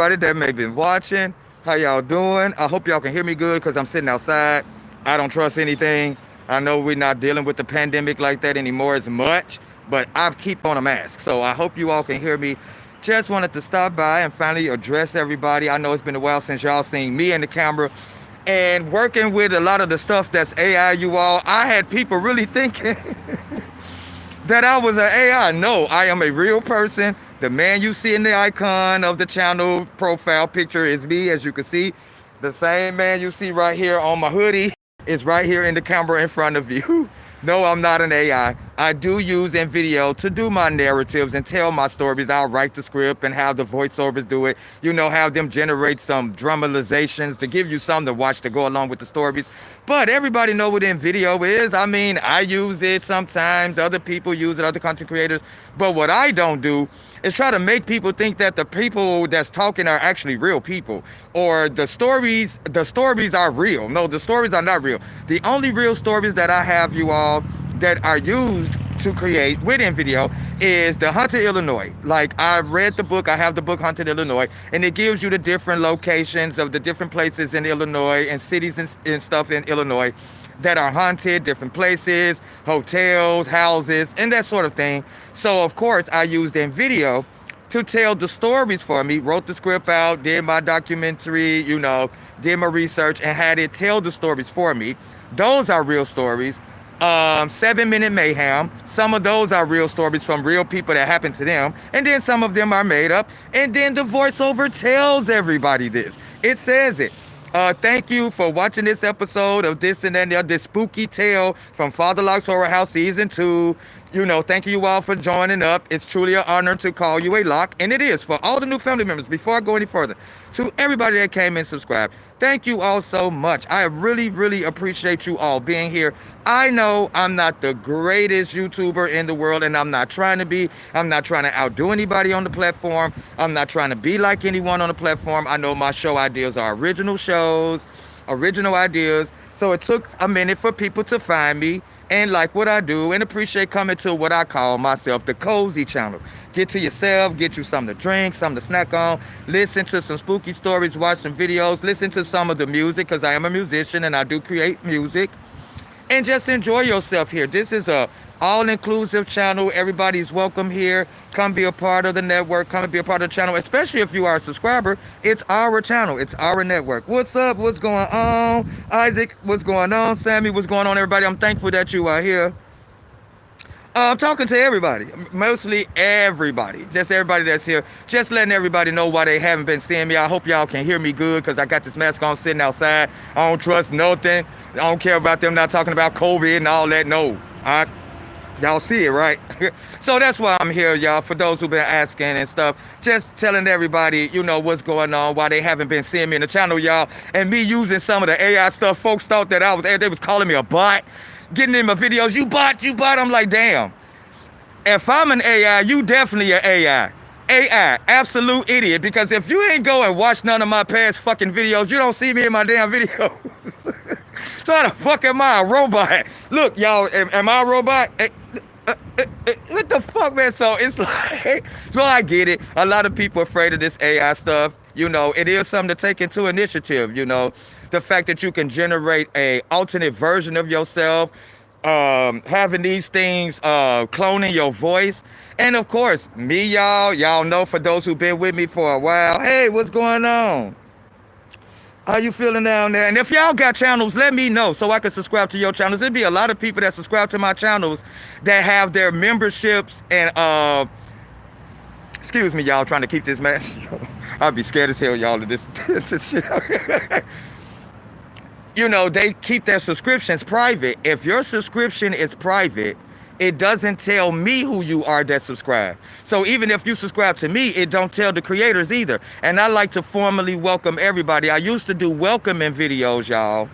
everybody that may be watching. How y'all doing? I hope y'all can hear me good because I'm sitting outside. I don't trust anything. I know we're not dealing with the pandemic like that anymore as much, but I keep on a mask. So I hope you all can hear me. Just wanted to stop by and finally address everybody. I know it's been a while since y'all seen me in the camera. And working with a lot of the stuff that's AI, you all, I had people really thinking that I was an AI. No, I am a real person. The man you see in the icon of the channel profile picture is me, as you can see. The same man you see right here on my hoodie is right here in the camera in front of you. No, I'm not an AI. I do use in video to do my narratives and tell my stories. I'll write the script and have the voiceovers do it. You know, have them generate some dramatizations to give you something to watch to go along with the stories. But everybody know what in video is. I mean, I use it sometimes. Other people use it, other content creators. But what I don't do is try to make people think that the people that's talking are actually real people, or the stories are real. No, the stories are not real. The only real stories that I have, you all, that are used to create within video is the Haunted Illinois. Like, I read the book, I have the book Haunted Illinois, and it gives you the different locations of the different places in Illinois and cities and stuff in Illinois that are haunted, different places, hotels, houses, and that sort of thing. So of course I used in video to tell the stories for me, wrote the script out, did my documentary, you know, did my research and had it tell the stories for me. Those are real stories. 7-Minute Mayhem, some of those are real stories from real people that happened to them, and then some of them are made up, and then the voiceover tells everybody this. It says it. Thank you for watching this episode of this and that, this spooky tale from Father Lokk's Horror House Season 2. You know, thank you all for joining up. It's truly an honor to call you a Lokk, and it is for all the new family members. Before I go any further, to everybody that came and subscribed, thank you all so much. I really, really appreciate you all being here. I know I'm not the greatest YouTuber in the world, and I'm not trying to be. I'm not trying to outdo anybody on the platform. I'm not trying to be like anyone on the platform. I know my show ideas are original shows, original ideas. So it took a minute for people to find me and like what I do and appreciate coming to what I call myself the cozy channel. Get to yourself, get you something to drink, something to snack on, listen to some spooky stories, watch some videos, listen to some of the music because I am a musician and I do create music, and just enjoy yourself here. This is a all-inclusive channel. Everybody's welcome here. Come be a part of the network. Come and be a part of the channel, especially if you are a subscriber. It's our channel. It's our network. What's up? What's going on? Isaac, what's going on? Sammy, what's going on, everybody? I'm thankful that you are here. I'm talking to everybody, mostly everybody, just everybody that's here, just letting everybody know why they haven't been seeing me. I hope y'all can hear me good because I got this mask on sitting outside. I don't trust nothing. I don't care about them not talking about COVID and all that. No, y'all see it, right? So that's why I'm here, y'all, for those who've been asking and stuff, just telling everybody, you know, what's going on, why they haven't been seeing me in the channel, y'all, and me using some of the AI stuff. Folks thought that they was calling me a bot, getting in my videos, you bot. I'm like, damn, if I'm an AI, you definitely an AI. AI, absolute idiot, because if you ain't go and watch none of my past fucking videos, you don't see me in my damn videos. So how the fuck am I a robot? Look, y'all, am I a robot? What the fuck, man? So it's like, so I get it. A lot of people are afraid of this AI stuff. You know, it is something to take into initiative, you know. The fact that you can generate a alternate version of yourself, having these things, cloning your voice. And of course, me, y'all know, for those who've been with me for a while, hey, what's going on? How you feeling down there? And if y'all got channels, let me know so I can subscribe to your channels. There'd be a lot of people that subscribe to my channels that have their memberships and, excuse me, y'all, trying to keep this mask. I'd be scared as hell, y'all, of this shit out here. You know, they keep their subscriptions private. If your subscription is private, it doesn't tell me who you are that subscribe. So even if you subscribe to me, it don't tell the creators either. And I like to formally welcome everybody. I used to do welcoming videos, y'all.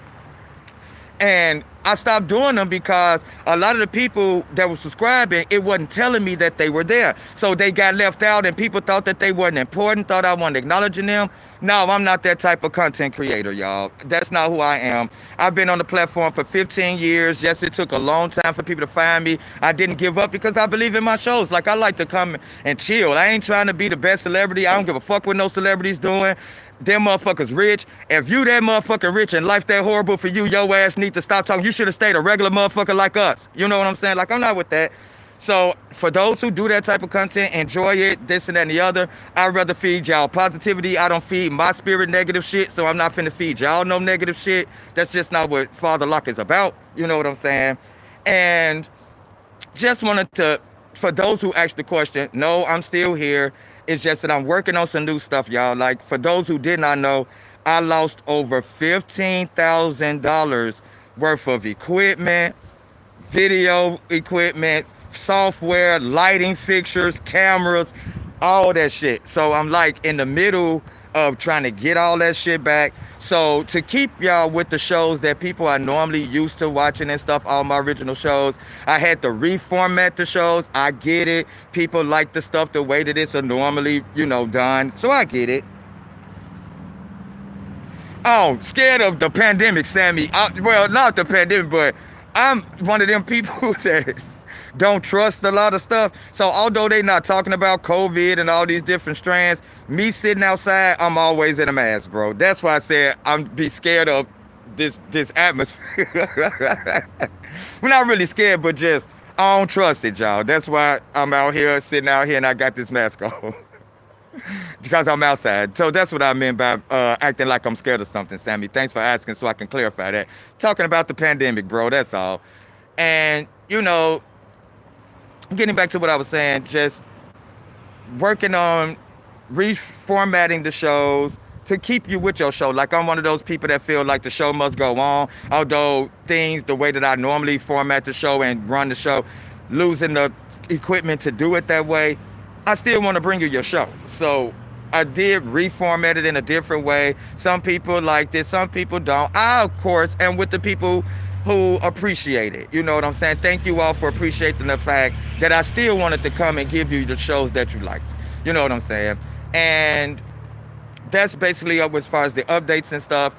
And I stopped doing them because a lot of the people that were subscribing, it wasn't telling me that they were there. So they got left out and people thought that they weren't important, thought I wasn't acknowledging them. No, I'm not that type of content creator, y'all. That's not who I am. I've been on the platform for 15 years. Yes, it took a long time for people to find me. I didn't give up because I believe in my shows. Like, I like to come and chill. I ain't trying to be the best celebrity. I don't give a fuck what no celebrity's doing. Them motherfuckers rich. If you that motherfucker rich and life that horrible for you, your ass need to stop talking. You should have stayed a regular motherfucker like us. You know what I'm saying? Like, I'm not with that. So for those who do that type of content, enjoy it, this and that and the other, I'd rather feed y'all positivity. I don't feed my spirit negative shit, so I'm not finna feed y'all no negative shit. That's just not what Father Lokk is about. You know what I'm saying? And just wanted to, for those who asked the question, no, I'm still here. It's just that I'm working on some new stuff, y'all. Like, for those who did not know, I lost over $15,000 worth of equipment, video equipment, software, lighting fixtures, cameras, all that shit. So I'm like in the middle of trying to get all that shit back. So to keep y'all with the shows that people are normally used to watching and stuff, all my original shows, I had to reformat the shows. I get it. People like the stuff the way that it's normally, done. So I get it. Oh, scared of the pandemic, Sammy. Well, not the pandemic, but I'm one of them people that don't trust a lot of stuff. So although they not talking about COVID and all these different strands, me sitting outside, I'm always in a mask, bro. That's why I said I'm be scared of this atmosphere. We're not really scared, but just I don't trust it, y'all. That's why I'm out here, sitting out here, and I got this mask on. Because I'm outside. So that's what I meant by acting like I'm scared of something, Sammy. Thanks for asking so I can clarify that. Talking about the pandemic, bro, that's all. And, getting back to what I was saying, just working on reformatting the shows to keep you with your show. Like, I'm one of those people that feel like the show must go on, although things, the way that I normally format the show and run the show, losing the equipment to do it that way, I still want to bring you your show. So I did reformat it in a different way. Some people like this, some people don't. I, of course, am with the people who appreciate it. You know what I'm saying? Thank you all for appreciating the fact that I still wanted to come and give you the shows that you liked. You know what I'm saying? And that's basically up as far as the updates and stuff,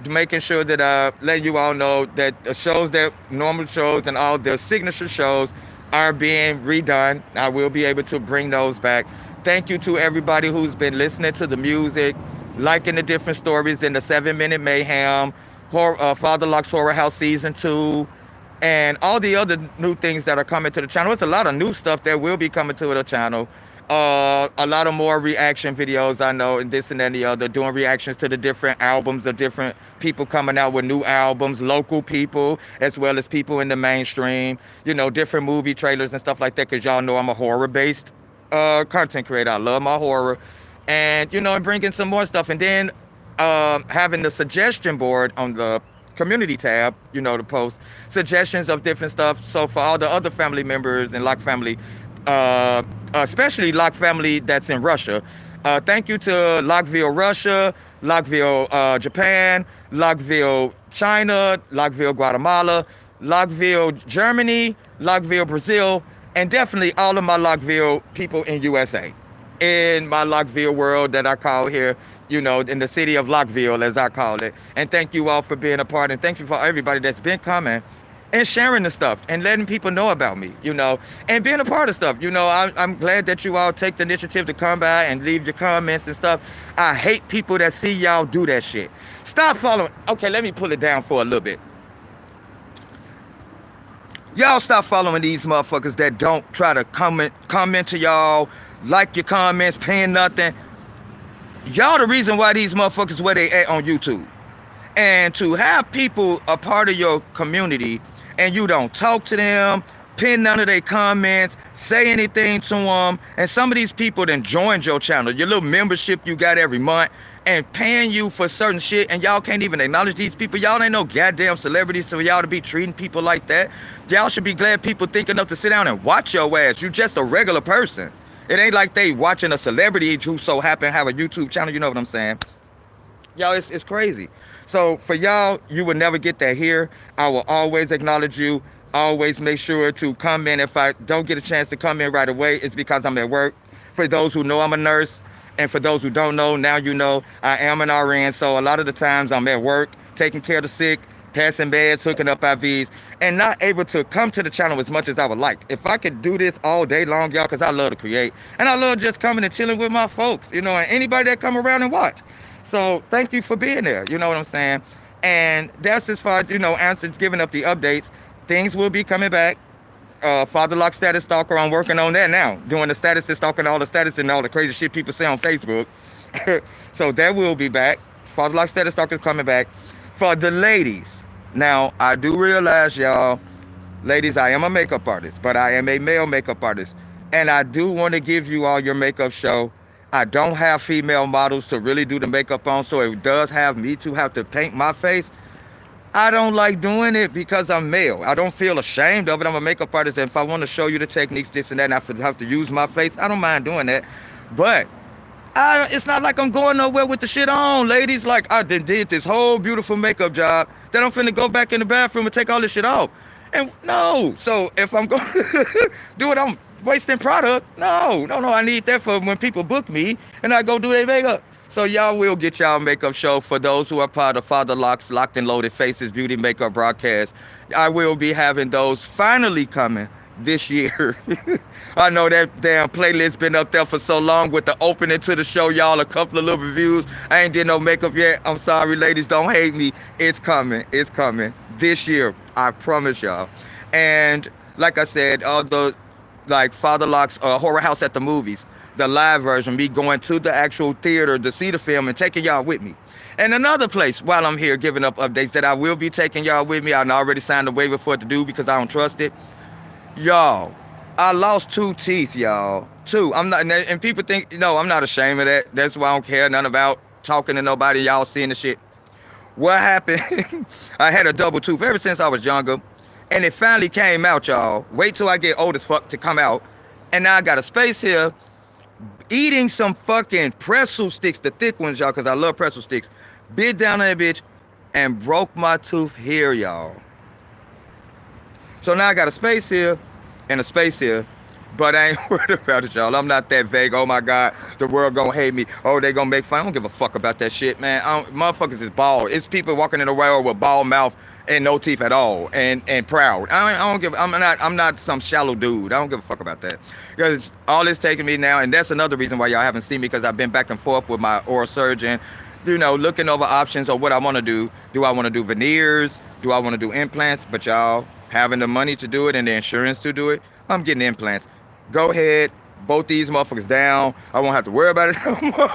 making sure that letting you all know that the shows, that normal shows and all their signature shows are being redone. I will be able to bring those back. Thank you to everybody who's been listening to the music, liking the different stories in the 7-Minute Mayhem, Father Lokk's Horror House Season 2, and all the other new things that are coming to the channel. It's a lot of new stuff that will be coming to the channel. A lot of more reaction videos, I know, and this and that and the other, doing reactions to the different albums of different people coming out with new albums, local people, as well as people in the mainstream, different movie trailers and stuff like that, because y'all know I'm a horror-based content creator. I love my horror. And, and bringing some more stuff. And then having the suggestion board on the community tab, to post suggestions of different stuff. So for all the other family members and Lokk family, especially Lokk family that's in Russia, thank you to Lockville, Russia, Lockville, Japan, Lockville, China, Lockville, Guatemala, Lockville, Germany, Lockville, Brazil, and definitely all of my Lockville people in USA, in my Lockville world that I call here, in the city of Lockville, as I call it. And thank you all for being a part, and thank you for everybody that's been coming and sharing the stuff and letting people know about me, and being a part of stuff. I'm glad that you all take the initiative to come by and leave your comments and stuff. I hate people that see y'all do that shit. Stop following. Okay, let me pull it down for a little bit. Y'all stop following these motherfuckers that don't try to comment to y'all, like your comments, paying nothing. Y'all the reason why these motherfuckers where they at on YouTube. And to have people a part of your community and you don't talk to them, pin none of their comments, say anything to them, and some of these people then joined your channel, your little membership you got every month, and paying you for certain shit, and y'all can't even acknowledge these people. Y'all ain't no goddamn celebrities, so y'all to be treating people like that. Y'all should be glad people think enough to sit down and watch your ass. You just a regular person. It ain't like they watching a celebrity who so happen to have a YouTube channel, you know what I'm saying? Y'all, it's crazy. So for y'all, you will never get that here. I will always acknowledge you. Always make sure to come in. If I don't get a chance to come in right away, it's because I'm at work. For those who know I'm a nurse, and for those who don't know, now you know I am an RN. So a lot of the times I'm at work, taking care of the sick, passing meds, hooking up IVs, and not able to come to the channel as much as I would like. If I could do this all day long, y'all, because I love to create, and I love just coming and chilling with my folks, you know, and anybody that come around and watch. So thank you for being there. You know what I'm saying? And that's as far as, you know, answers, giving up the updates. Things will be coming back. Father Lokk Status Stalker, I'm working on that now. Doing the statuses, stalking all the status and all the crazy shit people say on Facebook. So that will be back. Father Lokk Status Stalker is coming back. For the ladies, now I do realize, y'all, ladies, I am a makeup artist, but I am a male makeup artist. And I do want to give you all your makeup show. I don't have female models to really do the makeup on, so it does have me to have to paint my face. I don't like doing it because I'm male. I don't feel ashamed of it. I'm a makeup artist, and if I want to show you the techniques, this and that, and I have to use my face, I don't mind doing that. But it's not like I'm going nowhere with the shit on, ladies. Like, I did this whole beautiful makeup job, then I'm finna go back in the bathroom and take all this shit off. And no, so if I'm going to do it, I'm wasting product. No, I need that for when people book me and I go do their makeup. So y'all will get y'all makeup show for those who are part of Father Lokk's Locked and Loaded Faces Beauty Makeup broadcast. I will be having those finally coming this year. I know that damn playlist been up there for so long with the opening to the show, y'all, a couple of little reviews. I ain't did no makeup yet. I'm sorry, ladies, don't hate me. It's coming this year, I promise y'all. And like I said, all the like Father Lokk's Horror House at the Movies, the live version, me going to the actual theater to see the film and taking y'all with me. And another place, while I'm here giving up updates, that I will be taking y'all with me, I already signed a waiver for it to do because I don't trust it. Y'all, I lost 2 teeth, y'all. 2. I'm not, and people think, no, I'm not ashamed of that. That's why I don't care nothing about talking to nobody, y'all seeing the shit. What happened? I had a double tooth ever since I was younger, and it finally came out, y'all. Wait till I get old as fuck to come out. And now I got a space here, eating some fucking pretzel sticks, the thick ones, y'all, because I love pretzel sticks. Bit down on that bitch and broke my tooth here, y'all. So now I got a space here and a space here, but I ain't worried about it, y'all. I'm not that vague. Oh my God, the world gonna hate me. Oh, they gonna make fun. I don't give a fuck about that shit, man. Motherfuckers is bald. It's people walking in the world with bald mouth and no teeth at all, and proud. I don't give. I'm not some shallow dude. I don't give a fuck about that. Because all it's taking me now, and that's another reason why y'all haven't seen me, because I've been back and forth with my oral surgeon, you know, looking over options of what I want to do. Do I want to do veneers? Do I want to do implants? But y'all, having the money to do it and the insurance to do it, I'm getting implants. Go ahead, both these motherfuckers down. I won't have to worry about it no more.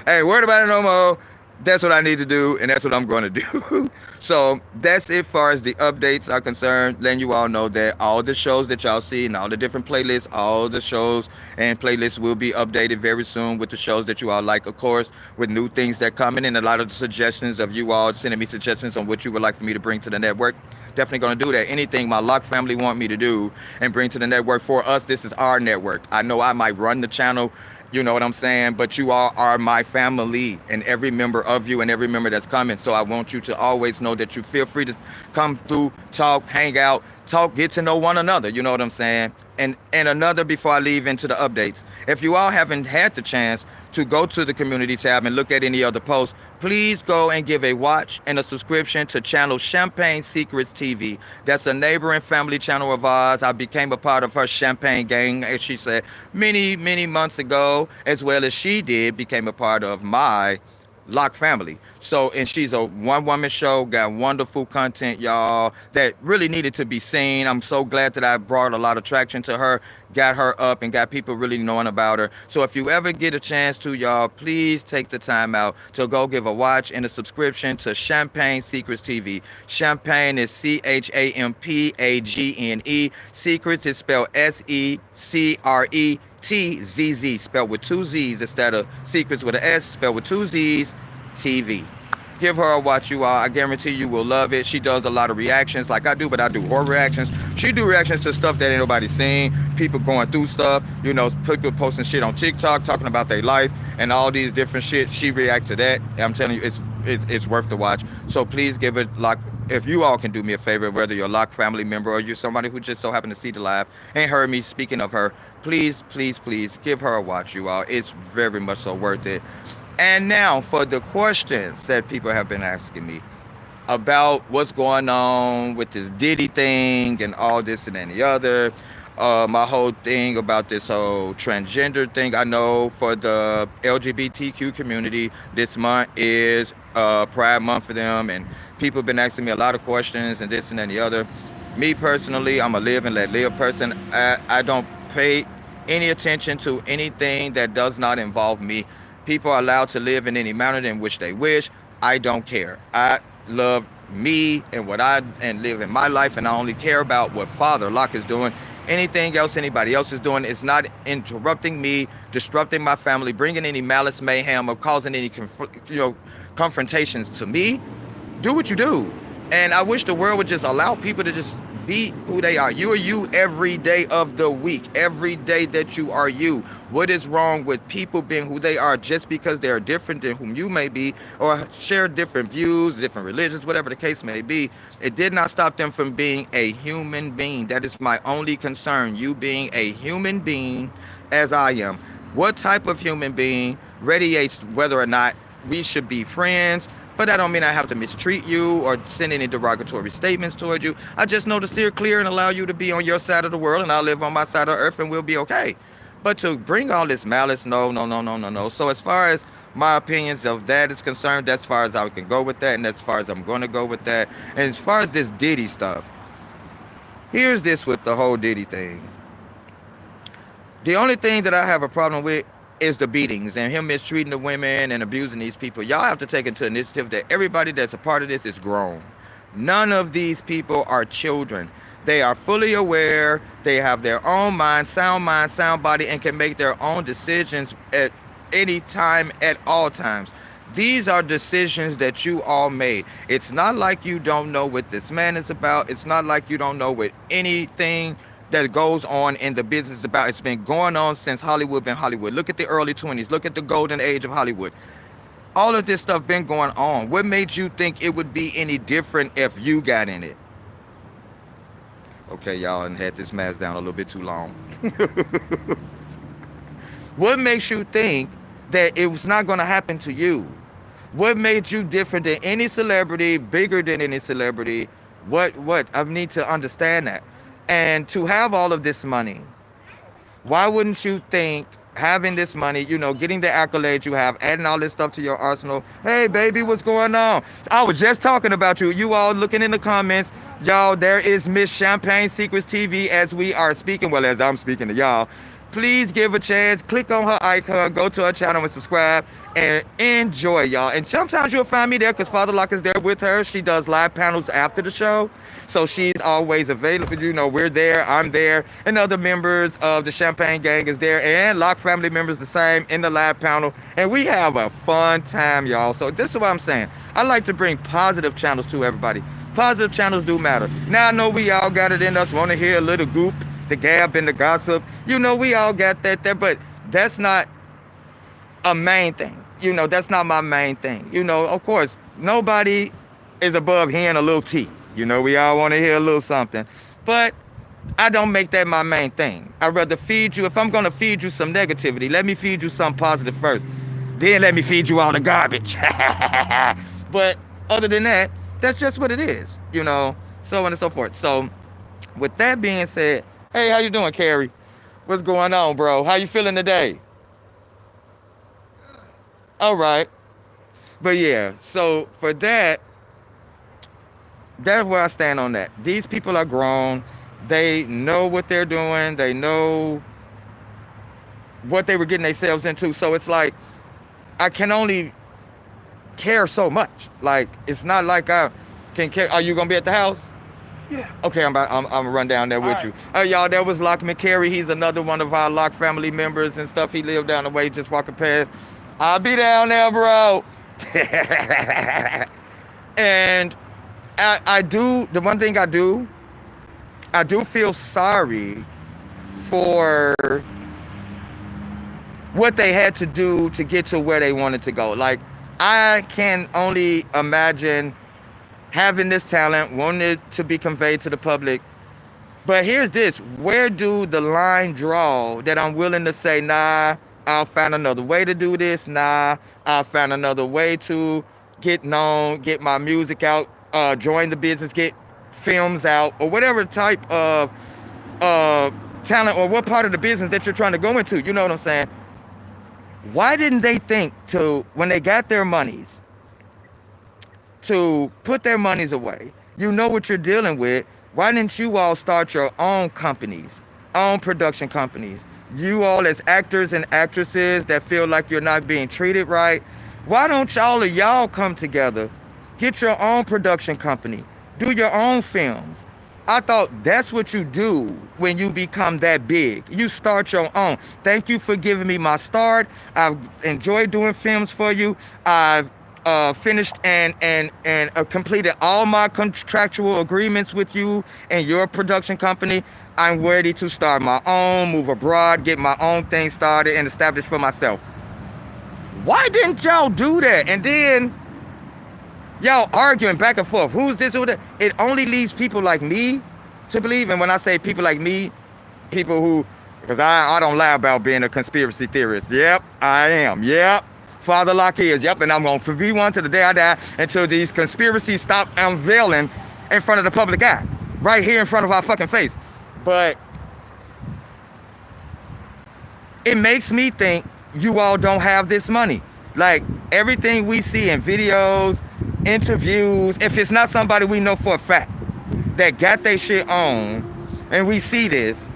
I ain't worried about it no more. That's what I need to do, and that's what I'm going to do. So that's it far as the updates are concerned. Letting you all know that all the shows that y'all see and all the different playlists, all the shows and playlists will be updated very soon with the shows that you all like, of course, with new things that come in and a lot of the suggestions of you all sending me suggestions on what you would like for me to bring to the network. Definitely going to do that. Anything my Lokk family want me to do and bring to the network for us, this is our network. I know I might run the channel, you know what I'm saying? But you all are my family, and every member of you and every member that's coming. So I want you to always know that you feel free to come through, talk, hang out, talk, get to know one another. You know what I'm saying? And another, before I leave into the updates, if you all haven't had the chance to go to the community tab and look at any other posts, please go and give a watch and a subscription to channel Champagne Secrets TV. That's a neighboring family channel of ours. I became a part of her Champagne gang, as she said, many, many months ago, as well as she became a part of my Lokk family. So, and she's a one-woman show, got wonderful content, y'all, that really needed to be seen. I'm so glad that I brought a lot of traction to her, got her up, and got people really knowing about her. So if you ever get a chance to, y'all, please take the time out to go give a watch and a subscription to Champagne Secrets TV. Champagne is Champagne. Secrets is spelled SECRETZZ, spelled with 2 Z's instead of secrets with an S, spelled with 2 Z's, TV. Give her a watch, you all. I guarantee you will love it. She does a lot of reactions like I do, but I do horror reactions. She do reactions to stuff that ain't nobody seen. people going through stuff, people posting shit on TikTok, talking about their life and all these different shit. She react to that. I'm telling you, it's worth the watch. So please give it like, if you all can do me a favor, whether you're a Lokk family member or you're somebody who just so happened to see the live and heard me speaking of her, please, please, please give her a watch, you all. It's very much so worth it. And now for the questions that people have been asking me about what's going on with this Diddy thing and all this and any other. My whole thing about this whole transgender thing. I know for the LGBTQ community, this month is Pride Month for them, and people have been asking me a lot of questions and this and any other. Me personally, I'm a live and let live person. I don't pay any attention to anything that does not involve me. People are allowed to live in any manner in which they wish. I don't care. I love me and what I and live in my life, and I only care about what Father Lokk is doing. Anything else anybody else is doing is not interrupting me, disrupting my family, bringing any malice, mayhem, or causing any confrontations to me. Do what you do. And I wish the world would just allow people to just be who they are. You are you every day of the week, every day that you are you. What is wrong with people being who they are just because they are different than whom you may be, or share different views, different religions, whatever the case may be? It did not stop them from being a human being. That is my only concern. You being a human being as I am. What type of human being radiates whether or not we should be friends? But that don't mean I have to mistreat you or send any derogatory statements towards you. I just know to steer clear and allow you to be on your side of the world, and I'll live on my side of earth, and we'll be okay. But to bring all this malice, no, no, no, no, no, no. So as far as my opinions of that is concerned, that's as far as I can go with that, and as far as I'm going to go with that. And as far as this Diddy stuff, here's this with the whole Diddy thing. The only thing that I have a problem with is the beatings and him mistreating the women and abusing these people. Y'all have to take into initiative that everybody that's a part of this is grown. None of these people are children. They are fully aware. They have their own mind, sound body, and can make their own decisions at any time, at all times. These are decisions that you all made. It's not like you don't know what this man is about. It's not like you don't know what anything that goes on in the business about. It's been going on since Hollywood been Hollywood. Look at the early 20s. Look at the golden age of Hollywood. All of this stuff been going on. What made you think it would be any different if you got in it? Okay, y'all, and had this mask down a little bit too long. What makes you think that it was not going to happen to you? What made you different than any celebrity, bigger than any celebrity? What? I need to understand that. And to have all of this money, why wouldn't you think having this money, getting the accolades you have, adding all this stuff to your arsenal? Hey, baby, what's going on? I was just talking about you. You all looking in the comments. Y'all, there is Miss Champagne Secrets TV as we are speaking. Well, as I'm speaking to y'all. Please give a chance. Click on her icon. Go to her channel and subscribe. And enjoy, y'all. And sometimes you'll find me there because Father Lokk is there with her. She does live panels after the show. So she's always available. We're there. I'm there. And other members of the Champagne Gang is there. And Lokk family members the same in the live panel. And we have a fun time, y'all. So this is what I'm saying. I like to bring positive channels to everybody. Positive channels do matter. Now I know we all got it in us. Want to hear a little goop, the gab and the gossip. We all got that there. But that's not a main thing. That's not my main thing. Of course, nobody is above hearing a little tea. We all want to hear a little something. But I don't make that my main thing. I'd rather feed you. If I'm going to feed you some negativity, let me feed you some positive first. Then let me feed you all the garbage. But other than that, that's just what it is. So on and so forth. So with that being said, hey, how you doing, Carrie? What's going on, bro? How you feeling today? All right. But yeah, so for that, that's where I stand on that. These people are grown. They know what they're doing. They know what they were getting themselves into. So it's like, I can only care so much. Like, it's not like I can care. Are you going to be at the house? Yeah. Okay, I'm gonna run down there with you. Y'all, that was Lokk McCary. He's another one of our Lokk family members and stuff. He lived down the way, just walking past. I'll be down there, bro. And I do, the one thing I do feel sorry for what they had to do to get to where they wanted to go. Like, I can only imagine having this talent, wanting it to be conveyed to the public. But here's this: where do the line draw that I'm willing to say, nah, I'll find another way to do this. Nah, I'll find another way to get known, get my music out, join the business, get films out, or whatever type of talent or what part of the business that you're trying to go into. You know what I'm saying? Why didn't they think to, when they got their monies, to put their monies away? You know what you're dealing with. Why didn't you all start your own companies, own production companies? You all as actors and actresses that feel like you're not being treated right, why don't all of y'all come together, get your own production company, do your own films? I thought that's what you do when you become that big. You start your own. Thank you for giving me my start. I've enjoyed doing films for you. I've finished and completed all my contractual agreements with you and your production company. I'm ready to start my own, move abroad, get my own thing started and established for myself. Why didn't y'all do that? And then y'all arguing back and forth. Who's this, who that? It only leaves people like me to believe. And when I say people like me, people who, because I don't lie about being a conspiracy theorist. Yep, I am. Yep. Father Lokk is. Yep, and I'm going to be one to the day I die until these conspiracies stop unveiling in front of the public eye. Right here in front of our fucking face. But it makes me think you all don't have this money. Like, everything we see in videos, interviews, if it's not somebody we know for a fact that got their shit on, and we see this,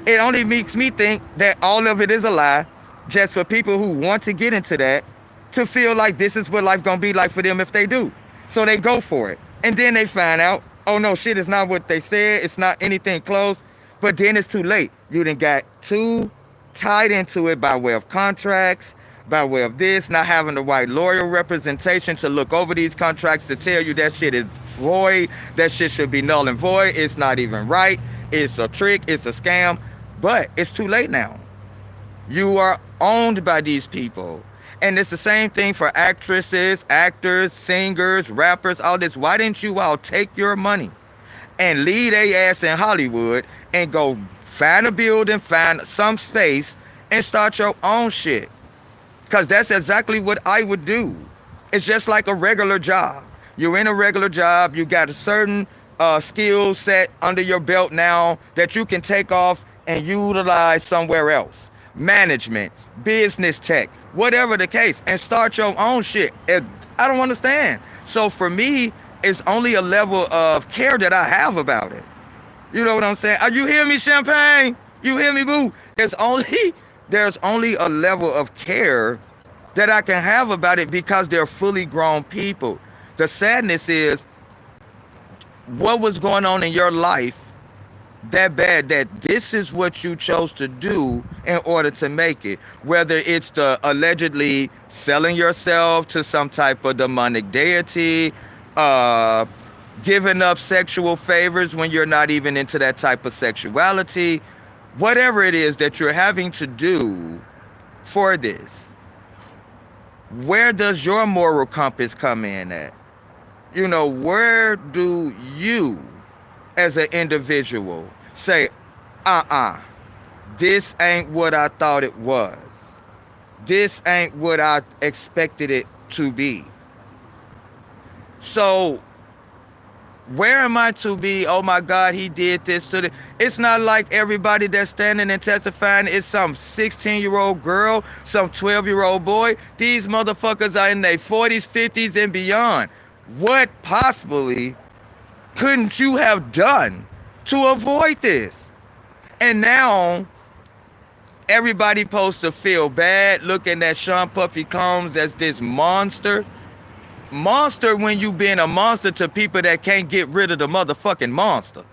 it only makes me think that all of it is a lie, just for people who want to get into that, to feel like this is what life gonna be like for them if they do. So they go for it. And then they find out, oh no, shit is not what they said, it's not anything close, but then it's too late. You done got too tied into it by way of contracts, by way of this, not having the right lawyer representation to look over these contracts to tell you that shit is void, that shit should be null and void, it's not even right, it's a trick, it's a scam, but it's too late now. You are owned by these people. And it's the same thing for actresses, actors, singers, rappers, all this. Why didn't you all take your money and leave their ass in Hollywood and go find a building, find some space, and start your own shit? Because that's exactly what I would do. It's just like a regular job. You're in a regular job, you got a certain skill set under your belt now that you can take off and utilize somewhere else. Management, business tech, whatever the case, and start your own shit. I don't understand. So for me, it's only a level of care that I have about it. You know what I'm saying? You hear me, Champagne? You hear me, boo? There's only a level of care that I can have about it because they're fully grown people. The sadness is, what was going on in your life that bad that this is what you chose to do in order to make it? Whether it's the allegedly selling yourself to some type of demonic deity, giving up sexual favors when you're not even into that type of sexuality, whatever it is that you're having to do for this, where does your moral compass come in at? You know, where do you as an individual say, this ain't what I thought it was. This ain't what I expected it to be. So where am I to be, oh my God, he did this to the... It's not like everybody that's standing and testifying is some 16-year-old girl, some 12-year-old boy. These motherfuckers are in their 40s, 50s, and beyond. What possibly couldn't you have done to avoid this? And now everybody supposed to feel bad looking at Sean Puffy Combs as this monster. Monster when you been a monster to people that can't get rid of the motherfucking monster.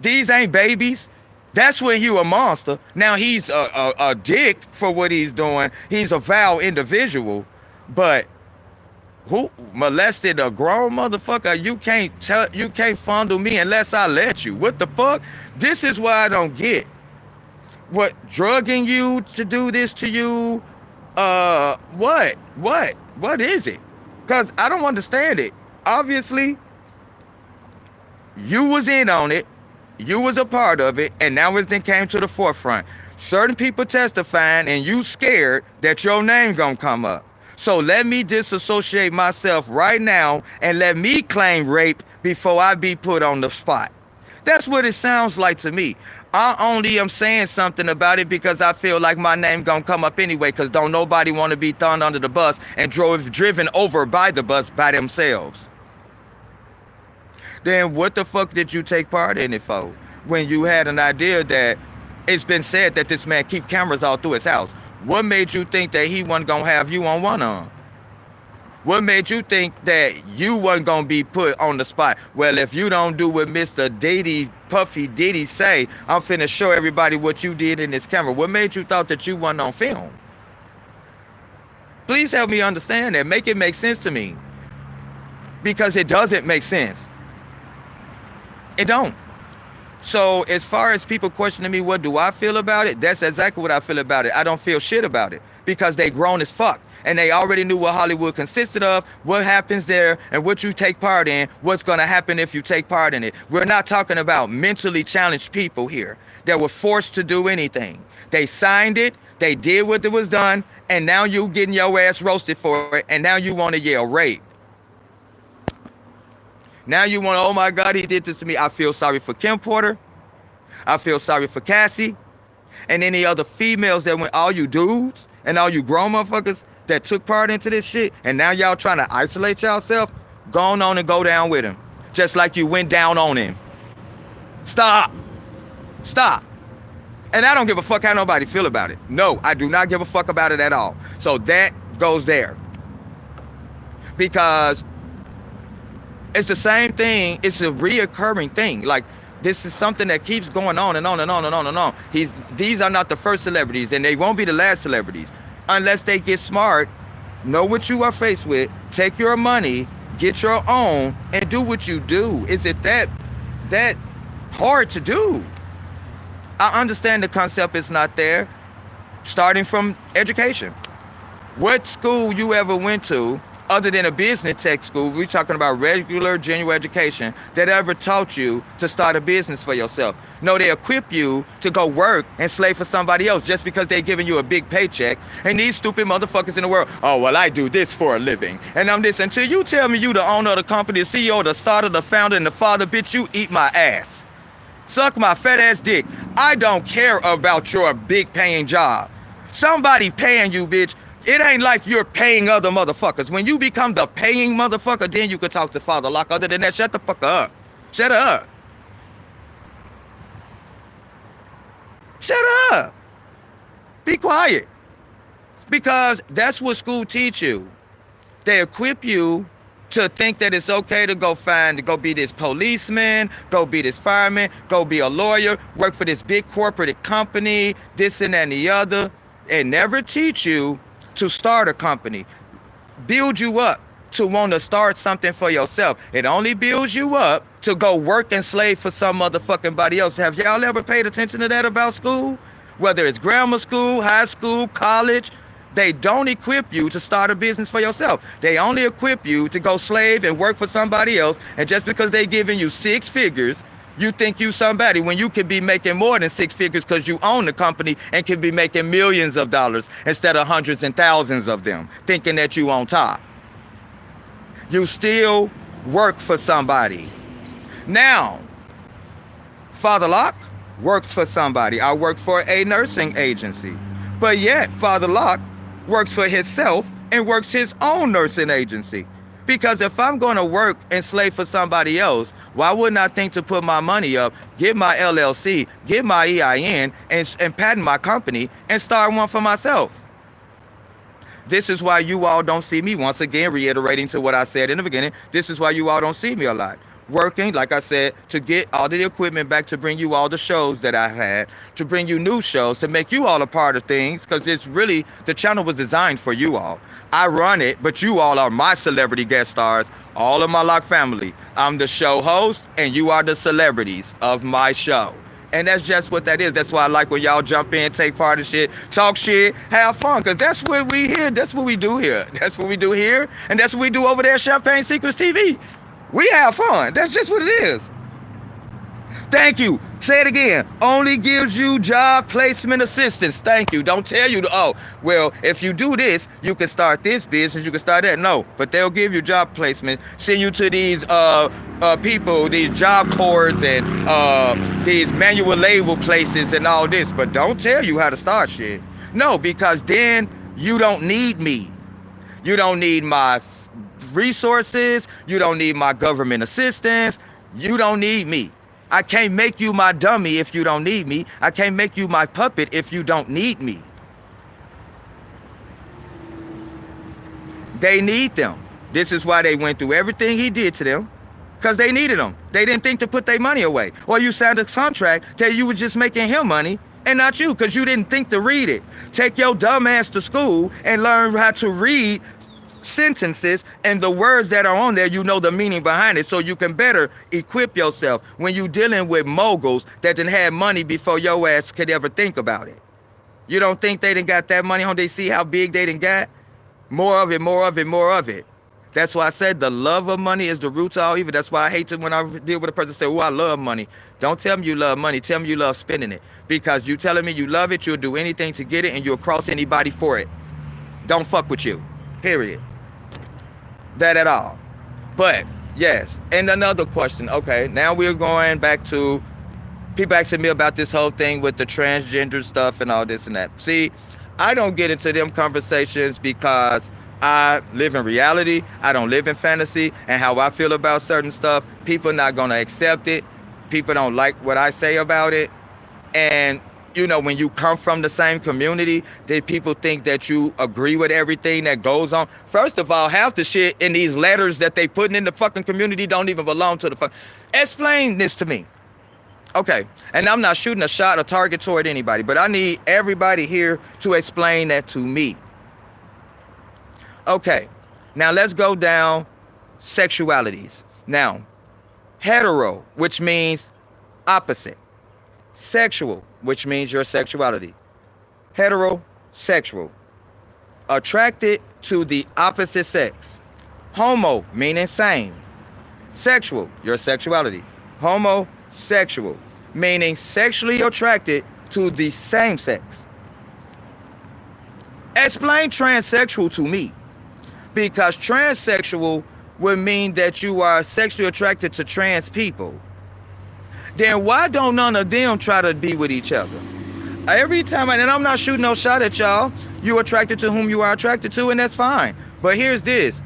These ain't babies. That's when you a monster. Now he's a dick for what he's doing. He's a vile individual. But who molested a grown motherfucker? You can't fondle me unless I let you. What the fuck? This is what I don't get. What, drugging you to do this to you? What is it? Because I don't understand it. Obviously, you was in on it, you was a part of it, and now everything came to the forefront. Certain people testifying, and you scared that your name gonna come up. So let me disassociate myself right now and let me claim rape before I be put on the spot. That's what it sounds like to me. I only am saying something about it because I feel like my name gonna come up anyway, because don't nobody want to be thrown under the bus and driven over by the bus by themselves. Then what the fuck did you take part in it for? When you had an idea that it's been said that this man keep cameras all through his house. What made you think that he wasn't gonna have you on one arm? What made you think that you wasn't gonna be put on the spot? Well, if you don't do what Mr. Diddy, Puffy Diddy say, I'm finna show everybody what you did in this camera. What made you thought that you wasn't on film? Please help me understand that. Make it make sense to me. Because it doesn't make sense. It don't. So as far as people questioning me, what do I feel about it? That's exactly what I feel about it. I don't feel shit about it because they grown as fuck. And they already knew what Hollywood consisted of, what happens there, and what you take part in, what's going to happen if you take part in it. We're not talking about mentally challenged people here that were forced to do anything. They signed it, they did what was done, and now you getting your ass roasted for it, and now you want to yell rape. Now you want to, oh my God, he did this to me. I feel sorry for Kim Porter. I feel sorry for Cassie. And any other females that went, all you dudes and all you grown motherfuckers that took part into this shit, and now y'all trying to isolate yourself, go on and go down with him. Just like you went down on him. Stop. Stop. And I don't give a fuck how nobody feel about it. No, I do not give a fuck about it at all. So that goes there. Because it's the same thing. It's a reoccurring thing. Like, this is something that keeps going on and on and on and on and on. These are not the first celebrities, and they won't be the last celebrities. Unless they get smart, know what you are faced with, take your money, get your own, and do what you do. Is it that hard to do? I understand the concept is not there. Starting from education. What school you ever went to, other than a business tech school, we're talking about regular, genuine education, that ever taught you to start a business for yourself? No, they equip you to go work and slave for somebody else just because they're giving you a big paycheck. And these stupid motherfuckers in the world, oh, well, I do this for a living. And I'm this. Until you tell me you the owner of the company, the CEO, the starter, the founder, and the father, bitch, you eat my ass. Suck my fat ass dick. I don't care about your big paying job. Somebody paying you, bitch. It ain't like you're paying other motherfuckers. When you become the paying motherfucker, then you can talk to Father Lokk. Other than that, shut the fuck up. Shut up. Shut up. Be quiet. Because that's what school teach you. They equip you to think that it's okay to go be this policeman, go be this fireman, go be a lawyer, work for this big corporate company, this and that and the other. They never teach you to start a company, build you up to want to start something for yourself. It only builds you up to go work and slave for some motherfucking body else. Have y'all ever paid attention to that about school? Whether it's grammar school, high school, college, they don't equip you to start a business for yourself. They only equip you to go slave and work for somebody else. And just because they giving you 6 figures, you think you somebody when you could be making more than 6 figures because you own the company and could be making millions of dollars instead of hundreds and thousands of them, thinking that you on top. You still work for somebody. Now, Father Lokk works for somebody. I work for a nursing agency. But yet, Father Lokk works for himself and works his own nursing agency. Because if I'm going to work and slave for somebody else, why wouldn't I think to put my money up, get my LLC, get my EIN, and patent my company and start one for myself? This is why you all don't see me, once again, reiterating to what I said in the beginning, this is why you all don't see me a lot. Working, like I said, to get all the equipment back to bring you all the shows that I had, to bring you new shows, to make you all a part of things, because it's really, the channel was designed for you all. I run it, but you all are my celebrity guest stars, all of my Lokk family. I'm the show host, and you are the celebrities of my show. And that's just what that is. That's why I like when y'all jump in, take part in shit, talk shit, have fun. Because that's what we here. That's what we do here. That's what we do here. And that's what we do over there at Champagne Secrets TV. We have fun. That's just what it is. Thank you. Say it again. Only gives you job placement assistance. Thank you. Don't tell you, oh, well, if you do this, you can start this business, you can start that. No, but they'll give you job placement, send you to these people, these job corps and these manual label places and all this. But don't tell you how to start shit. No, because then you don't need me. You don't need my resources. You don't need my government assistance. You don't need me. I can't make you my dummy if you don't need me. I can't make you my puppet if you don't need me. They need them. This is why they went through everything he did to them, because they needed them. They didn't think to put their money away. Or you signed a contract that you were just making him money and not you, because you didn't think to read it. Take your dumb ass to school and learn how to read sentences and the words that are on there, you know the meaning behind it, so you can better equip yourself when you dealing with moguls that done had money before your ass could ever think about it. You don't think they done got that money on? They see how big they done got? More of it, more of it, more of it. That's why I said the love of money is the root to all evil. That's why I hate it when I deal with a person say, oh, I love money. Don't tell me you love money. Tell me you love spending it. Because you telling me you love it, you'll do anything to get it, and you'll cross anybody for it. Don't fuck with you. Period. That at all. But yes, and another question. Okay, now we're going back to people asking me about this whole thing with the transgender stuff and all this and that. See, I don't get into them conversations because I live in reality. I don't live in fantasy. And how I feel about certain stuff, people are not gonna accept it. People don't like what I say about it. And you know, when you come from the same community, that people think that you agree with everything that goes on. First of all, half the shit in these letters that they putting in the fucking community don't even belong to the fuck. Explain this to me. Okay, and I'm not shooting a shot or target toward anybody, but I need everybody here to explain that to me. Okay, now let's go down sexualities. Now, hetero, which means opposite. Sexual, which means your sexuality. Heterosexual, attracted to the opposite sex. Homo, meaning same. Sexual, your sexuality. Homosexual, meaning sexually attracted to the same sex. Explain transsexual to me, because transsexual would mean that you are sexually attracted to trans people. Then why don't none of them try to be with each other? Every time, and I'm not shooting no shot at y'all, you're attracted to whom you are attracted to, and that's fine. But here's this.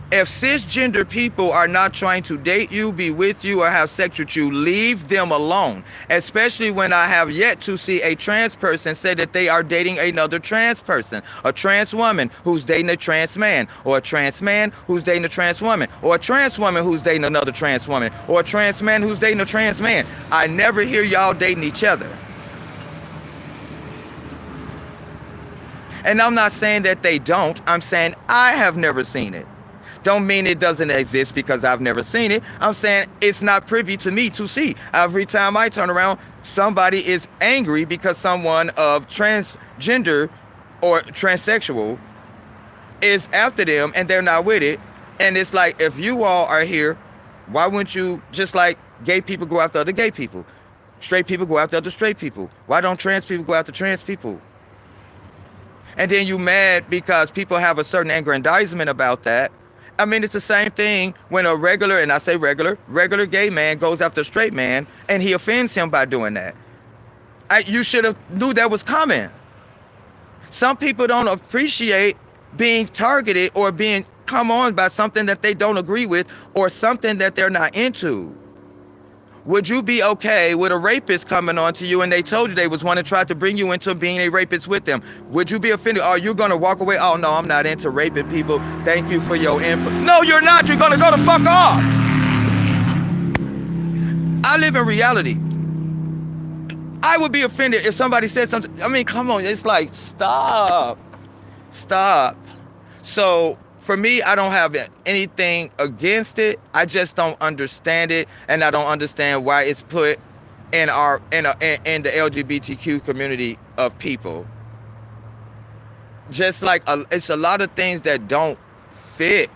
If cisgender people are not trying to date you, be with you, or have sex with you, leave them alone. Especially when I have yet to see a trans person say that they are dating another trans person. A trans woman who's dating a trans man. Or a trans man who's dating a trans woman. Or a trans woman who's dating another trans woman. Or a trans man who's dating a trans man. I never hear y'all dating each other. And I'm not saying that they don't. I'm saying I have never seen it. Don't mean it doesn't exist because I've never seen it. I'm saying it's not privy to me to see. Every time I turn around, somebody is angry because someone of transgender or transsexual is after them and they're not with it. And it's like, if you all are here, why wouldn't you, just like gay people go after other gay people, straight people go after other straight people, why don't trans people go after trans people? And then you mad because people have a certain aggrandizement about that. I mean, it's the same thing when a regular, and I say regular gay man goes after a straight man and he offends him by doing that. You should have knew that was coming. Some people don't appreciate being targeted or being come on by something that they don't agree with or something that they're not into. Would you be okay with a rapist coming on to you and they told you they was one and tried to bring you into being a rapist with them? Would you be offended? Are you going to walk away? Oh, no, I'm not into raping people. Thank you for your input. No, you're not. You're going to go the fuck off. I live in reality. I would be offended if somebody said something. I mean, come on. It's like, stop. So for me, I don't have anything against it. I just don't understand it, and I don't understand why it's put in the LGBTQ community of people. Just like it's a lot of things that don't fit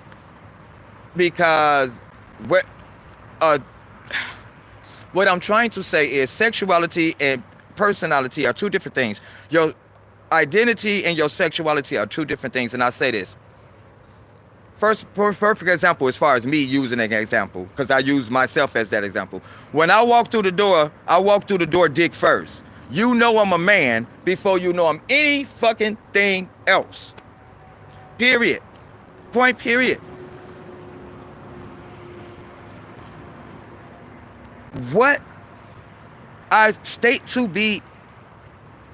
because what uh, what I'm trying to say is sexuality and personality are two different things. Your identity and your sexuality are two different things, and I say this. First, perfect example as far as me using an example, because I use myself as that example. When I walk through the door dick first. You know I'm a man before you know I'm any fucking thing else. Period. Point period. What I state to be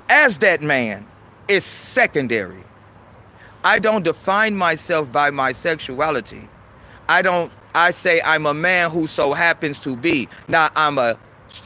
as that man is secondary. I don't define myself by my sexuality. I say I'm a man who so happens to be. Not I'm a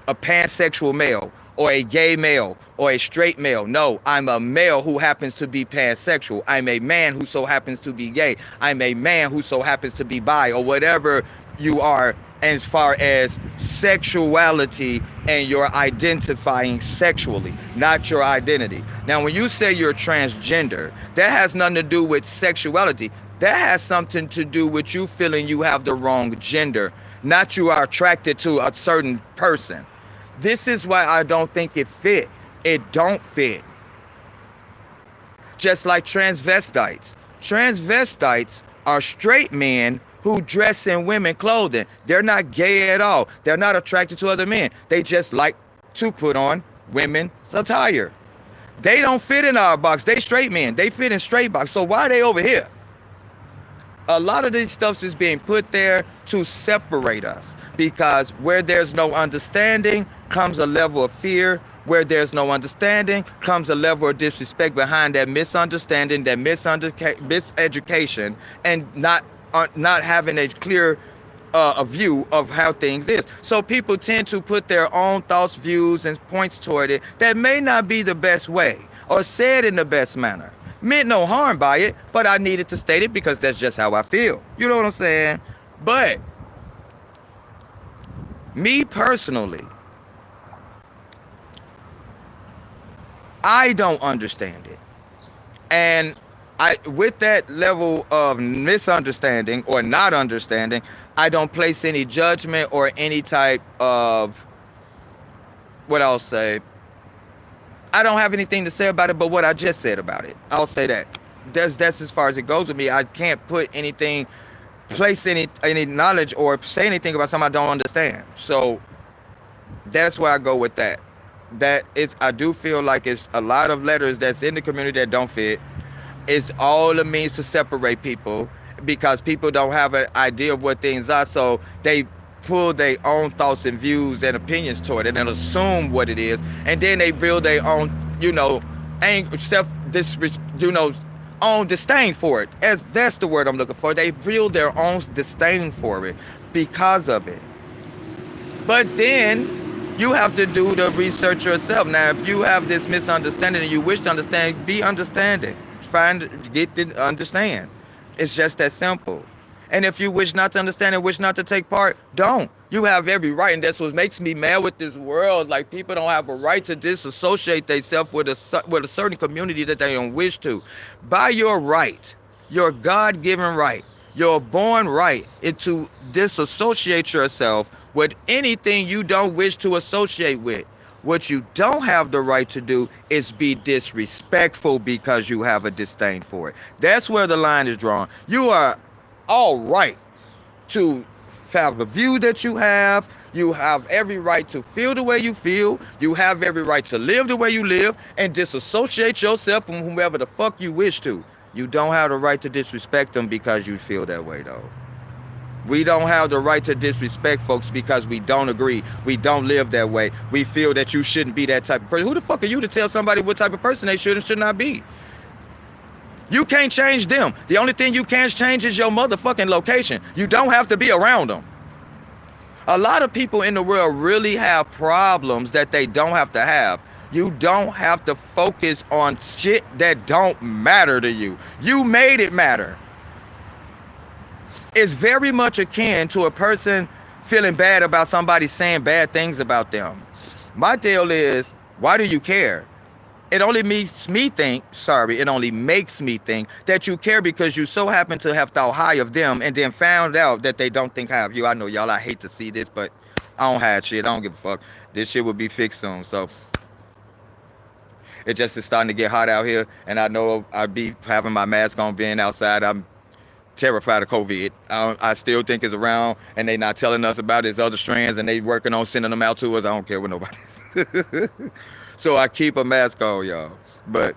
pansexual male or a gay male or a straight male. No, I'm a male who happens to be pansexual. I'm a man who so happens to be gay. I'm a man who so happens to be bi or whatever you are as far as sexuality and your identifying sexually, not your identity. Now, when you say you're transgender, that has nothing to do with sexuality. That has something to do with you feeling you have the wrong gender, not you are attracted to a certain person. This is why I don't think it fit. It don't fit. Just like transvestites. Transvestites are straight men who dress in women clothing. They're not gay at all. They're not attracted to other men. They just like to put on women's attire. They don't fit in our box. They straight men. They fit in straight box. So why are they over here? A lot of this stuff is being put there to separate us because where there's no understanding comes a level of fear. Where there's no understanding comes a level of disrespect behind that misunderstanding, that miseducation, and not having a clear a view of how things is. So people tend to put their own thoughts, views, and points toward it that may not be the best way or said in the best manner. Meant no harm by it, but I needed to state it because that's just how I feel. You know what I'm saying? But me personally, I don't understand it. And with that level of misunderstanding or not understanding, I don't place any judgment or any type of, what I'll say, I don't have anything to say about it but what I just said about it. I'll say that. That's as far as it goes with me. I can't put anything, place any knowledge or say anything about something I don't understand. So that's where I go with that. I do feel like it's a lot of letters that's in the community that don't fit. It's all a means to separate people because people don't have an idea of what things are, so they pull their own thoughts and views and opinions toward it and assume what it is, and then they build their own, own disdain for it. As that's the word I'm looking for. They build their own disdain for it because of it. But then you have to do the research yourself. Now, if you have this misunderstanding and you wish to understand, be understanding. Get to understand. It's just that simple. And if you wish not to understand and wish not to take part, don't. You have every right, and that's what makes me mad with this world. Like, people don't have a right to disassociate themselves with a certain community that they don't wish to. By your right, your God-given right, your born right, is to disassociate yourself with anything you don't wish to associate with. What you don't have the right to do is be disrespectful because you have a disdain for it. That's where the line is drawn. You are all right to have the view that you have. You have every right to feel the way you feel. You have every right to live the way you live and disassociate yourself from whomever the fuck you wish to. You don't have the right to disrespect them because you feel that way, though. We don't have the right to disrespect folks because we don't agree. We don't live that way. We feel that you shouldn't be that type of person. Who the fuck are you to tell somebody what type of person they should and should not be? You can't change them. The only thing you can change is your motherfucking location. You don't have to be around them. A lot of people in the world really have problems that they don't have to have. You don't have to focus on shit that don't matter to you. You made it matter. It's very much akin to a person feeling bad about somebody saying bad things about them. My deal is, why do you care? It only makes me think that you care because you so happen to have thought high of them and then found out that they don't think high of you. I know y'all, I hate to see this, but I don't hide shit. I don't give a fuck. This shit will be fixed soon. So it just is starting to get hot out here, and I know I'll be having my mask on being outside. I'm terrified of COVID. I still think it's around, and they not telling us about its other strands, and they working on sending them out to us. I don't care what nobody says. So I keep a mask on, y'all. But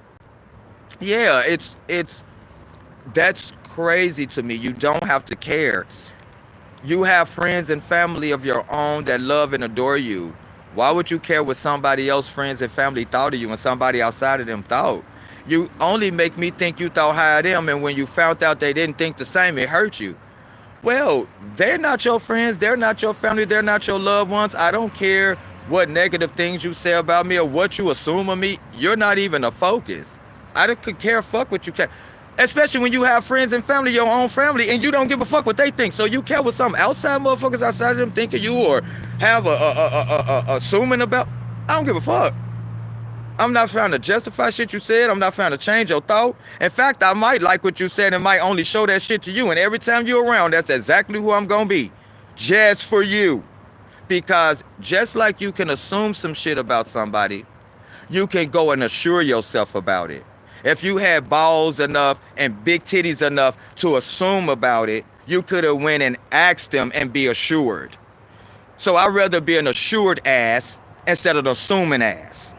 yeah, it's that's crazy to me. You don't have to care. You have friends and family of your own that love and adore you. Why would you care what somebody else, friends and family thought of you and somebody outside of them thought? You only make me think you thought high of them, and when you found out they didn't think the same, it hurt you. Well, they're not your friends, they're not your family, they're not your loved ones. I don't care what negative things you say about me or what you assume of me. You're not even a focus. I don't could care fuck what you care. Especially when you have friends and family, your own family, and you don't give a fuck what they think. So you care what some outside motherfuckers outside of them think of you or have a assuming about. I don't give a fuck. I'm not trying to justify shit you said. I'm not trying to change your thought. In fact, I might like what you said and might only show that shit to you. And every time you're around, that's exactly who I'm gonna be. Just for you. Because just like you can assume some shit about somebody, you can go and assure yourself about it. If you had balls enough and big titties enough to assume about it, you could have went and asked them and be assured. So I'd rather be an assured ass instead of an assuming ass.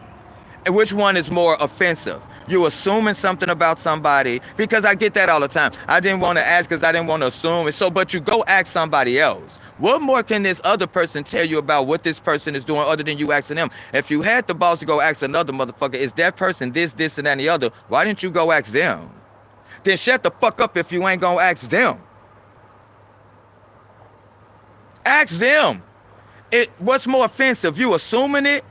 And which one is more offensive? You assuming something about somebody, because I get that all the time. I didn't want to ask because I didn't want to assume. And so, but you go ask somebody else. What more can this other person tell you about what this person is doing other than you asking them? If you had the balls to go ask another motherfucker, is that person this, and that, and the other? Why didn't you go ask them? Then shut the fuck up if you ain't gonna ask them. Ask them. What's more offensive, you assuming it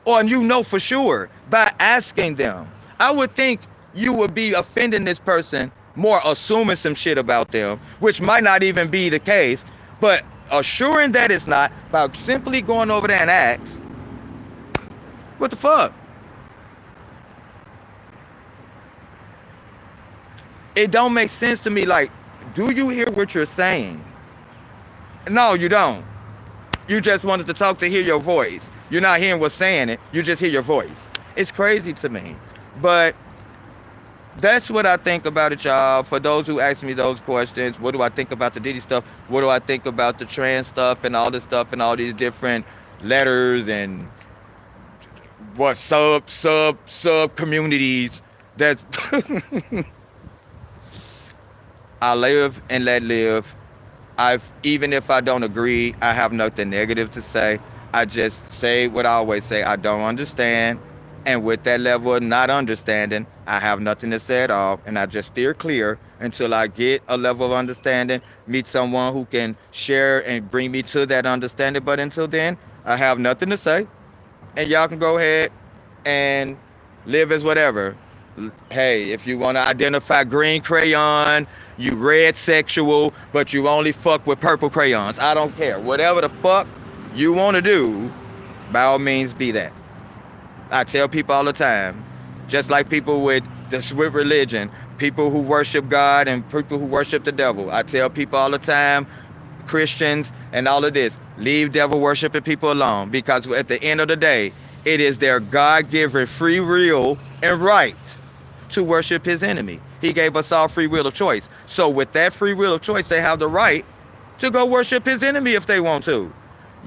or you know for sure by asking them? I would think you would be offending this person more assuming some shit about them, which might not even be the case, but assuring that it's not by simply going over there and ask. What the fuck? It don't make sense to me. Like, do you hear what you're saying? No, you don't. You just wanted to talk to hear your voice. You're not hearing what's saying it. You just hear your voice. It's crazy to me. But that's what I think about it, y'all. For those who ask me those questions, what do I think about the Diddy stuff? What do I think about the trans stuff and all this stuff and all these different letters and what sub communities? That's I live and let live. Even if I don't agree, I have nothing negative to say. I just say what I always say. I don't understand. And with that level of not understanding, I have nothing to say at all. And I just steer clear until I get a level of understanding, meet someone who can share and bring me to that understanding. But until then, I have nothing to say. And y'all can go ahead and live as whatever. Hey, if you want to identify green crayon, you red sexual, but you only fuck with purple crayons. I don't care. Whatever the fuck you want to do, by all means be that. I tell people all the time, just like people with religion, people who worship God and people who worship the devil. I tell people all the time, Christians and all of this, leave devil worshiping people alone, because at the end of the day, it is their God-given free will and right to worship his enemy. He gave us all free will of choice. So with that free will of choice, they have the right to go worship his enemy if they want to.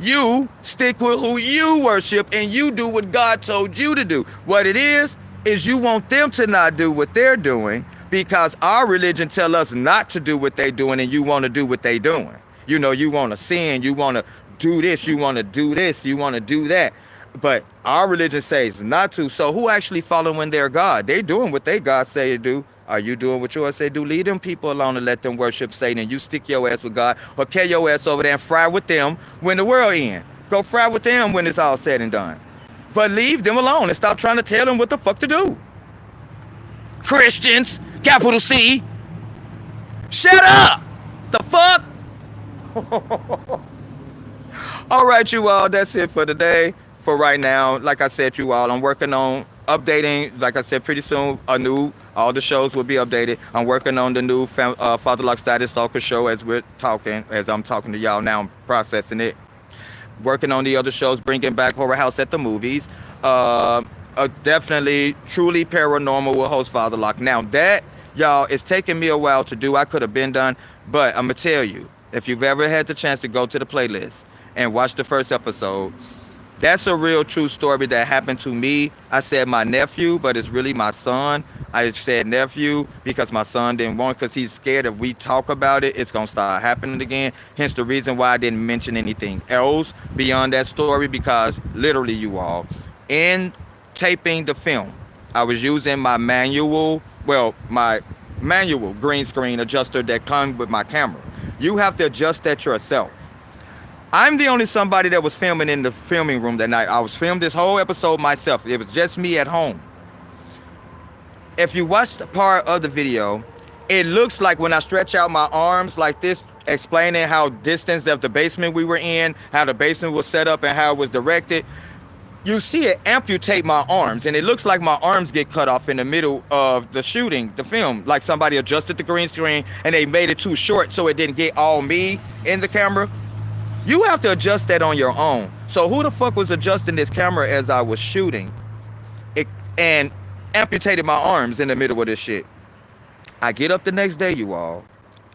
You stick with who you worship and you do what God told you to do. What it is you want them to not do what they're doing, because our religion tell us not to do what they're doing and you want to do what they're doing. You know, you want to sin, you want to do this, you want to do this, you want to do that. But our religion says not to. So who actually following their God? They doing what they God say to do. Are you doing what yours say do? Leave them people alone and let them worship Satan, and you stick your ass with God, or carry your ass over there and fry with them when the world ends. Go fry with them when it's all said and done. But leave them alone and stop trying to tell them what the fuck to do. Christians, capital C, shut up! The fuck? All right, you all, that's it for today. for right now. Like I said, you all, I'm working on updating. Like I said, pretty soon, all the shows will be updated. I'm working on the new Father Lock Status Stalker show as I'm talking to y'all now. I'm processing it. Working on the other shows, bringing back Horror House at the Movies. Definitely, truly paranormal with host Father Lock. Now that, y'all, it's taking me a while to do. I could have been done, but I'm gonna tell you, if you've ever had the chance to go to the playlist and watch the first episode, that's a real true story that happened to me. I said my nephew, but it's really my son. I said nephew because my son didn't want, because he's scared if we talk about it, it's going to start happening again. Hence the reason why I didn't mention anything else beyond that story, because literally, you all, in taping the film, I was using my manual green screen adjuster that comes with my camera. You have to adjust that yourself. I'm the only somebody that was filming in the filming room that night. I was filming this whole episode myself. It was just me at home. If you watch the part of the video, it looks like when I stretch out my arms like this, explaining how distance of the basement we were in, how the basement was set up and how it was directed, you see it amputate my arms, and it looks like my arms get cut off in the middle of the shooting, the film, like somebody adjusted the green screen and they made it too short so it didn't get all me in the camera. You have to adjust that on your own. So who the fuck was adjusting this camera as I was shooting it and amputated my arms in the middle of this shit? I get up the next day, you all,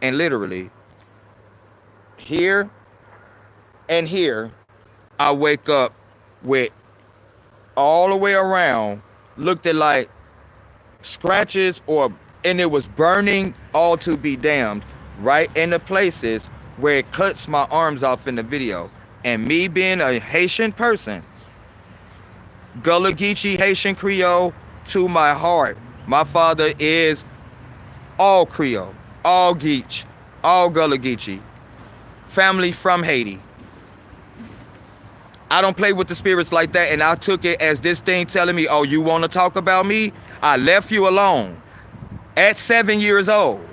and literally here and here, I wake up with all the way around, looked at like scratches, and it was burning all to be damned right in the places where it cuts my arms off in the video. And me being a Haitian person, Gullah Geechee Haitian Creole to my heart. My father is all Creole, all Geech, all Gullah Geechee. Family from Haiti. I don't play with the spirits like that, and I took it as this thing telling me, oh, you want to talk about me? I left you alone at 7 years old,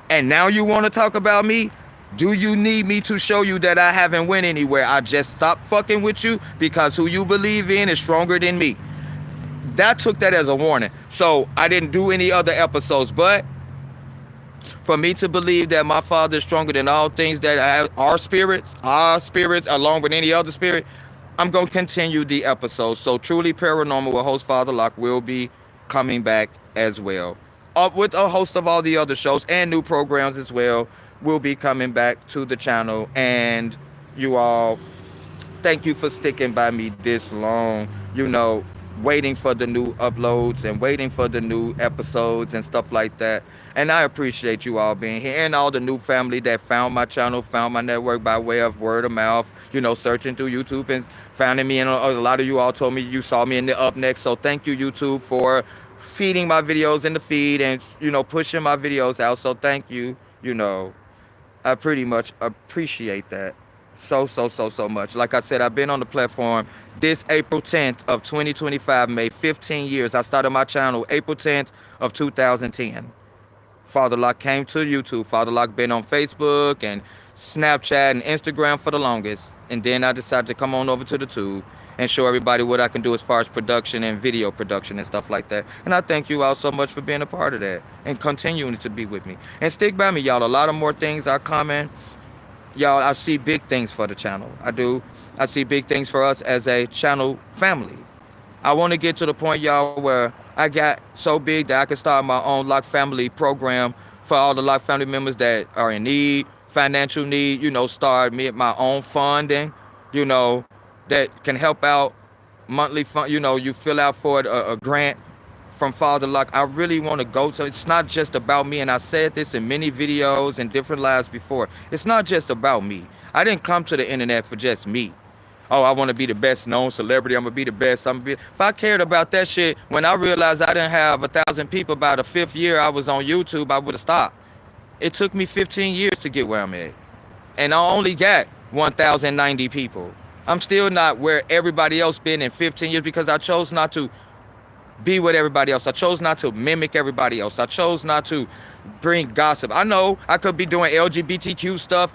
and now you want to talk about me? Do you need me to show you that I haven't went anywhere? I just stopped fucking with you because who you believe in is stronger than me. That took that as a warning. So I didn't do any other episodes, but for me to believe that my father is stronger than all things that our spirits, along with any other spirit, I'm going to continue the episode. So Truly Paranormal with host Father Lock will be coming back as well. With a host of all the other shows and new programs as well will be coming back to the channel. And you all, thank you for sticking by me this long, waiting for the new uploads and waiting for the new episodes and stuff like that. And I appreciate you all being here, and all the new family that found my channel, found my network by way of word of mouth, searching through YouTube and finding me. And a lot of you all told me you saw me in the Up Next. So thank you, YouTube, for feeding my videos in the feed and, pushing my videos out. So thank you. I pretty much appreciate that so much. Like I said, I've been on the platform. This April 10th of 2025 made 15 years. I started my channel April 10th of 2010. Father Lock came to YouTube. Father Lock been on Facebook and Snapchat and Instagram for the longest. And then I decided to come on over to the tube and show everybody what I can do as far as production and video production and stuff like that. And I thank you all so much for being a part of that and continuing to be with me. And stick by me, y'all. A lot of more things are coming. Y'all, I see big things for the channel. I do. I see big things for us as a channel family. I want to get to the point, y'all, where I got so big that I can start my own Lock Family program for all the Lock family members that are in need, financial need, start my own funding, that can help out monthly fund. You fill out for a grant from Father Lock. I really want to go to, it's not just about me. And I said this in many videos and different lives before. It's not just about me. I didn't come to the internet for just me. Oh, I want to be the best known celebrity. I'm going to be the best. If I cared about that shit, when I realized I didn't have 1,000 people by the 5th year I was on YouTube, I would have stopped. It took me 15 years to get where I'm at. And I only got 1,090 people. I'm still not where everybody else been in 15 years because I chose not to be with everybody else. I chose not to mimic everybody else. I chose not to bring gossip. I know I could be doing LGBTQ stuff,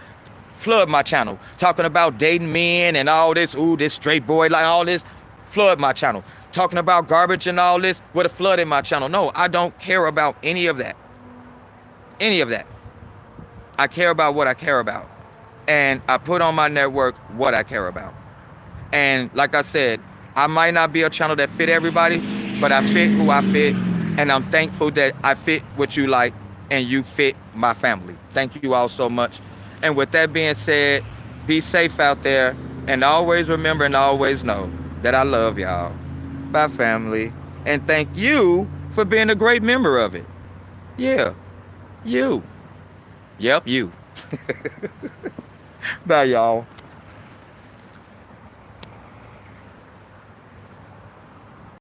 flood my channel, talking about dating men and all this, this straight boy, like all this. flood my channel. Talking about garbage and all this would have flooded my channel. No, I don't care about any of that. Any of that. I care about what I care about. And I put on my network what I care about. And like I said, I might not be a channel that fit everybody, but I fit who I fit. And I'm thankful that I fit what you like and you fit my family. Thank you all so much. And with that being said, be safe out there. And always remember and always know that I love y'all. Bye, family. And thank you for being a great member of it. Yeah, you. Yep, you. Bye, y'all.